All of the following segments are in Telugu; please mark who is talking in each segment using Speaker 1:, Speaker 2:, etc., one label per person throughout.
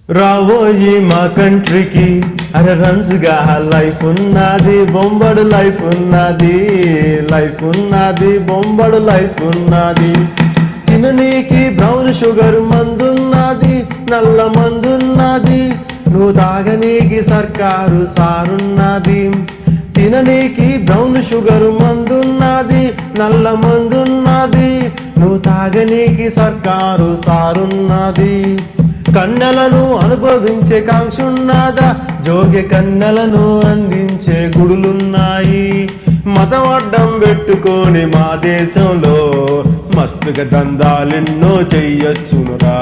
Speaker 1: రాబోయి మా కంట్రీకి అరే రంజుగా లైఫ్ ఉన్నది, బొంబడు లైఫ్ ఉన్నది, లైఫ్ ఉన్నది, బొంబడు లైఫ్ ఉన్నది. తిననీకి బ్రౌన్ షుగర్ మందున్నది, నల్ల మందున్నది, నువ్వు తాగనీకి సర్కారు సారున్నది. తిననీకి బ్రౌన్ షుగర్ మందున్నది, నల్ల మందున్నది, నువ్వు తాగనీకి సర్కారు సారున్నది. కన్నెలను అనుభవించే కాంక్షున్నదా, జోగి కన్నెలను అందించే గుడులున్నాయి. మతం అడ్డం పెట్టుకొని మా దేశంలో మస్తుగా దందాలెన్నో చెయ్యొచ్చునురా,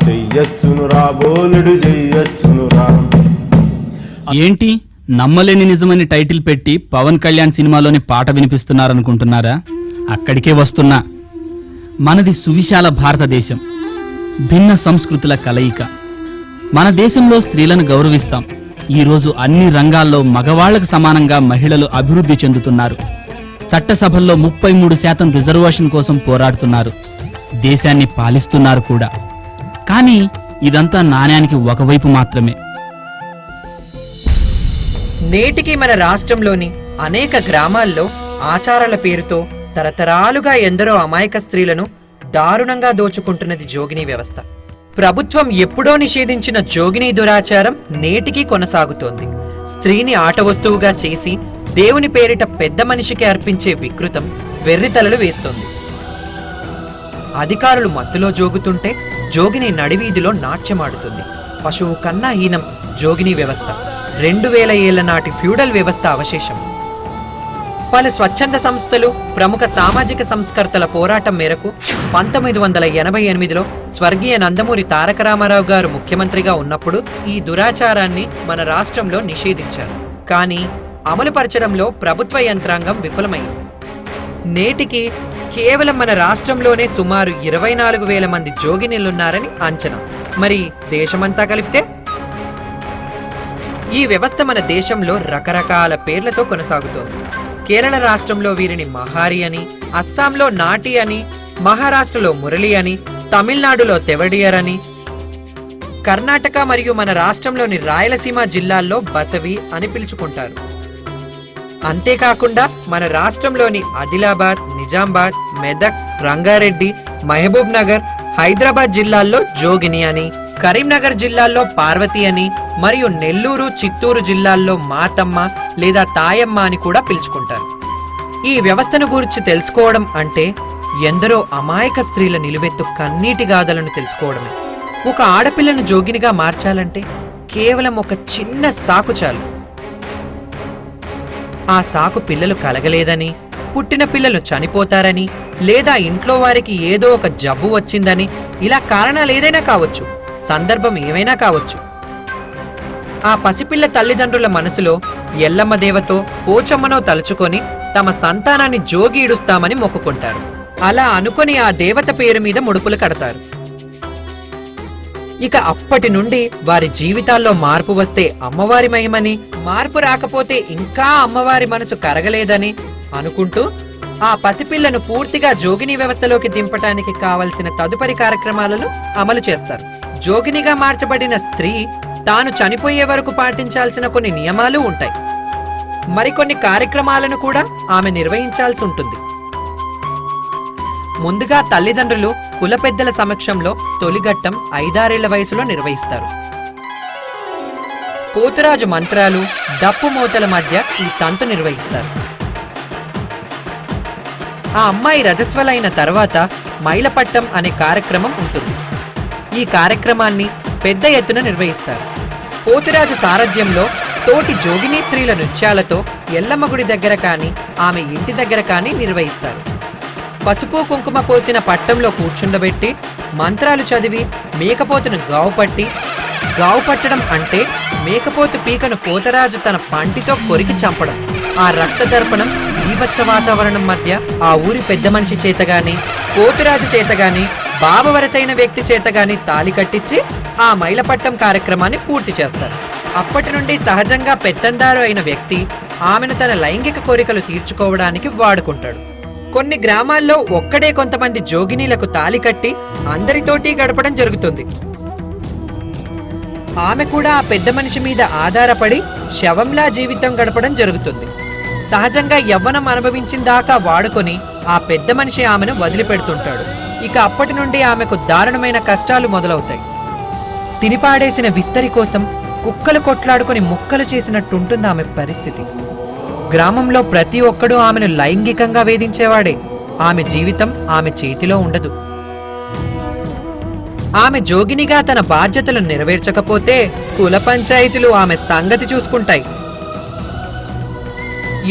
Speaker 1: చెయ్యొచ్చునురా, బోలుడు చెయ్యొచ్చునురా.
Speaker 2: ఏంటి నమ్మలేని నిజమని టైటిల్ పెట్టి పవన్ కళ్యాణ్ సినిమాలోని పాట వినిపిస్తున్నారనుకుంటున్నారా? అక్కడికే వస్తున్నా. మనది సువిశాల భారతదేశం, భిన్న సంస్కృతుల కలయిక. మన దేశంలో స్త్రీలను గౌరవిస్తాం. ఈరోజు అన్ని రంగాల్లో మగవాళ్లకు సమానంగా మహిళలు అభివృద్ధి చెందుతున్నారు. చట్టసభల్లో 33% రిజర్వేషన్ కోసం పోరాడుతున్నారు. దేశాన్ని పాలిస్తున్నారు కూడా. కానీ ఇదంతా నాణ్యానికి ఒకవైపు మాత్రమే.
Speaker 3: నేటికి మన రాష్ట్రంలోని అనేక గ్రామాల్లో ఆచారాల పేరుతో తరతరాలుగా ఎందరో అమాయక స్త్రీలను దారుణంగా దోచుకుంటున్నది జోగినీ వ్యవస్థ. ప్రభుత్వం ఎప్పుడో నిషేధించిన జోగినీ దురాచారం నేటికీ కొనసాగుతోంది. స్త్రీని ఆట వస్తువుగా చేసి దేవుని పేరిట పెద్ద మనిషికి అర్పించే వికృతం వెర్రితలలు వేస్తోంది. అధికారులు మత్తులో జోగుతుంటే జోగిని నడివీధిలో నాట్యమాడుతుంది. పశువు కన్నా హీనం జోగినీ వ్యవస్థ. 2000 ఏళ్ల నాటి ఫ్యూడల్ వ్యవస్థ అవశేషం. పలు స్వచ్ఛంద సంస్థలు, ప్రముఖ సామాజిక సంస్కర్తల పోరాటం మేరకు 1988లో స్వర్గీయ నందమూరి తారక రామారావు గారు ముఖ్యమంత్రిగా ఉన్నప్పుడు ఈ దురాచారాన్ని మన రాష్ట్రంలో నిషేధించారు. కానీ అమలుపరచడంలో ప్రభుత్వ యంత్రాంగం విఫలమైంది. నేటికి కేవలం మన రాష్ట్రంలోనే సుమారు 24,000 మంది జోగినీలున్నారని అంచనా. మరి దేశమంతా కలిపితే? ఈ వ్యవస్థ మన దేశంలో రకరకాల పేర్లతో కొనసాగుతోంది. కేరళ రాష్ట్రంలో వీరిని మహారి అని, అస్సాంలో నాటి అని, మహారాష్ట్రలో మురళి అని, తమిళనాడులో తెవడియర్ అని, కర్ణాటక మరియు మన రాష్ట్రంలోని రాయలసీమ జిల్లాల్లో బసవి అని పిలుచుకుంటారు. అంతేకాకుండా మన రాష్ట్రంలోని ఆదిలాబాద్, నిజామాబాద్, మెదక్, రంగారెడ్డి, మహబూబ్ నగర్, హైదరాబాద్ జిల్లాల్లో జోగిని అని, కరీంనగర్ జిల్లాల్లో పార్వతి అని, మరియు నెల్లూరు, చిత్తూరు జిల్లాల్లో మాతమ్మ లేదా తాయమ్మ అని కూడా పిలుచుకుంటారు. ఈ వ్యవస్థను గురించి తెలుసుకోవడం అంటే ఎందరో అమాయక స్త్రీల నిలువెత్తు కన్నీటి గాథలను తెలుసుకోవడమే. ఒక ఆడపిల్లను జోగినిగా మార్చాలంటే కేవలం ఒక చిన్న సాకు చాలు. ఆ సాకు పిల్లలు కలగలేదని, పుట్టిన పిల్లలు చనిపోతారని, లేదా ఇంట్లో వారికి ఏదో ఒక జబ్బు వచ్చిందని, ఇలా కారణాలు ఏదైనా కావచ్చు, సందర్భం ఏమైనా కావచ్చు. ఆ పసిపిల్ల తల్లిదండ్రుల మనసులో ఎల్లమ్మ దేవతో, పోచమ్మనో తలుచుకొని తమ సంతానాన్ని జోగి ఇడుస్తామని మొక్కుకుంటారు. అలా అనుకొని ఆ దేవత పేరు మీద ముడుపులు కడతారు. ఇక అప్పటి నుండి వారి జీవితాల్లో మార్పు వస్తే అమ్మవారి మహిమని, మార్పు రాకపోతే ఇంకా అమ్మవారి మనసు కరగలేదని అనుకుంటూ ఆ పసిపిల్లను పూర్తిగా జోగిని వ్యవస్థలోకి దింపటానికి కావలసిన తదుపరి కార్యక్రమాలను అమలు చేస్తారు. జోగినిగా మార్చబడిన స్త్రీ తాను చనిపోయే వరకు పాటించాల్సిన కొన్ని నియమాలు ఉంటాయి. మరికొన్ని కార్యక్రమాలను కూడా ఆమె నిర్వహించాల్సి ఉంటుంది. ముందుగా తల్లిదండ్రులు కుల పెద్దల సమక్షంలో తొలిఘట్టం 5-6 ఏళ్ల వయసులో నిర్వహిస్తారు. పోతురాజు మంత్రాలు, డప్పు మోతల మధ్య ఈ తంతు నిర్వహిస్తారు. ఆ అమ్మాయి రజస్వలైన తర్వాత మైలపట్టం అనే కార్యక్రమం ఉంటుంది. ఈ కార్యక్రమాన్ని పెద్ద ఎత్తున నిర్వహిస్తారు. పోతురాజు సారథ్యంలో తోటి జోగినీ స్త్రీల నృత్యాలతో ఎల్లమ్మ గుడి దగ్గర కానీ, ఆమె ఇంటి దగ్గర కానీ నిర్వహిస్తారు. పసుపు కుంకుమ పోసిన పట్టంలో కూర్చుండబెట్టి మంత్రాలు చదివి మేకపోతును గావు పట్టడం అంటే మేకపోతు పీకను పోతరాజు తన పంటితో కొరికి చంపడం. ఆ రక్త దర్పణం బీభత్స వాతావరణం మధ్య ఆ ఊరి పెద్ద మనిషి చేతగాని, పోతురాజు చేతగాని, బాబవరసైన వ్యక్తి చేతగాని తాలి కట్టించి ఆ మైలపట్టం కార్యక్రమాన్ని పూర్తి చేస్తారు. అప్పటి నుండి సహజంగా పెత్తందారు అయిన వ్యక్తి ఆమెను తన లైంగిక కోరికలు తీర్చుకోవడానికి వాడుకుంటాడు. కొన్ని గ్రామాల్లో ఒక్కడే కొంతమంది జోగినీలకు తాలి కట్టి అందరితోటి గడపడం జరుగుతుంది. ఆమె కూడా ఆ పెద్ద మనిషి మీద ఆధారపడి శవంలా జీవితం గడపడం జరుగుతుంది. సహజంగా యవ్వనం అనుభవించిన దాకా వాడుకొని ఆ పెద్ద మనిషి ఆమెను వదిలిపెడుతుంటాడు. ఇక అప్పటి నుండి ఆమెకు దారుణమైన కష్టాలు మొదలవుతాయి. తినిపాడేసిన విస్తరి కోసం కుక్కలు కొట్లాడుకొని ముక్కలు చేసినట్టుంటుంది ఆమె పరిస్థితి. గ్రామంలో ప్రతి ఒక్కడూ ఆమెను లైంగికంగా వేధించేవాడే. ఆమె జీవితం ఆమె చేతిలో ఉండదు. ఆమె జోగినిగా తన బాధ్యతలను నెరవేర్చకపోతే కుల పంచాయతీలు ఆమె సంగతి చూసుకుంటాయి.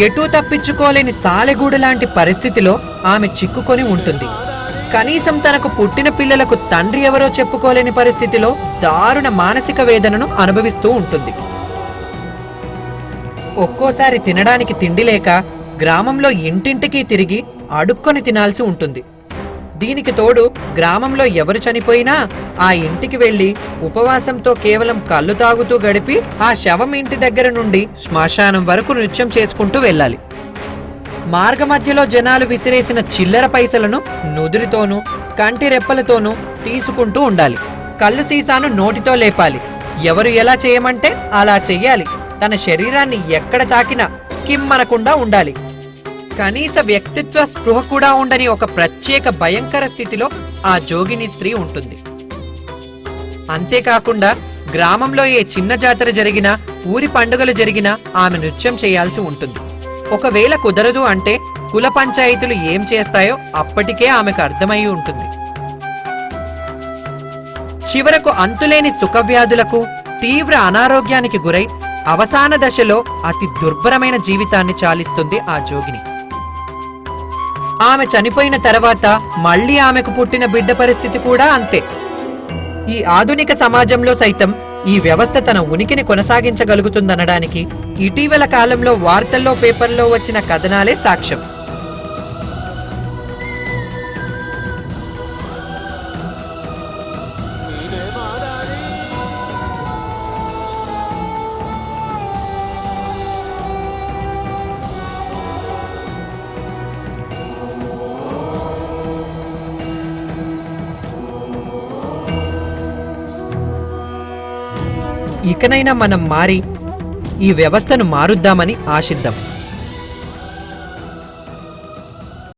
Speaker 3: ఎటూ తప్పించుకోలేని సాలెగూడు లాంటి పరిస్థితిలో ఆమె చిక్కుకొని ఉంటుంది. కనీసం తనకు పుట్టిన పిల్లలకు తండ్రి ఎవరో చెప్పుకోలేని పరిస్థితిలో దారుణ మానసిక వేదనను అనుభవిస్తూ ఉంటుంది. ఒక్కోసారి తినడానికి తిండి లేక గ్రామంలో ఇంటింటికి తిరిగి అడుక్కొని తినాల్సి ఉంటుంది. దీనికి తోడు గ్రామంలో ఎవరు చనిపోయినా ఆ ఇంటికి వెళ్లి ఉపవాసంతో కేవలం కళ్ళు తాగుతూ గడిపి ఆ శవం ఇంటి దగ్గర నుండి శ్మశానం వరకు నృత్యం చేసుకుంటూ వెళ్ళాలి. మార్గ మధ్యలో జనాలు విసిరేసిన చిల్లర పైసలను నుదురితోనూ కంటి రెప్పలతోనూ తీసుకుంటూ ఉండాలి. కళ్ళు సీసాను నోటితో లేపాలి. ఎవరు ఎలా చేయమంటే అలా చెయ్యాలి. తన శరీరాన్ని ఎక్కడ తాకినా కిమ్మనకుండా ఉండాలి. కనీస వ్యక్తిత్వ స్పృహ కూడా ఉండని ఒక ప్రత్యేక భయంకర స్థితిలో ఆ జోగిని స్త్రీ ఉంటుంది. అంతేకాకుండా గ్రామంలో ఏ చిన్న జాతర జరిగినా, ఊరి పండుగలు జరిగినా ఆమె నృత్యం చేయాల్సి ఉంటుంది. ఒకవేళ కుదరదు అంటే కుల పంచాయతీలు ఏం చేస్తాయో అప్పటికే ఆమెకు అర్థమై ఉంటుంది. చివరకు అంతులేని సుఖవ్యాధులకు, తీవ్ర అనారోగ్యానికి గురై అవసాన దశలో అతి దుర్భరమైన జీవితాన్ని చాలిస్తుంది ఆ జోగిని. ఆమె చనిపోయిన తర్వాత మళ్లీ ఆమెకు పుట్టిన బిడ్డ పరిస్థితి కూడా అంతే. ఈ ఆధునిక సమాజంలో సైతం ఈ వ్యవస్థ తన ఉనికిని కొనసాగించగలుగుతుందనడానికి ఇటీవల కాలంలో వార్తల్లో, పేపర్లో వచ్చిన కథనాలే సాక్ష్యం. ఇకనైనా మనం మారి ఈ వ్యవస్థను మారుద్దామని ఆశిద్దాం.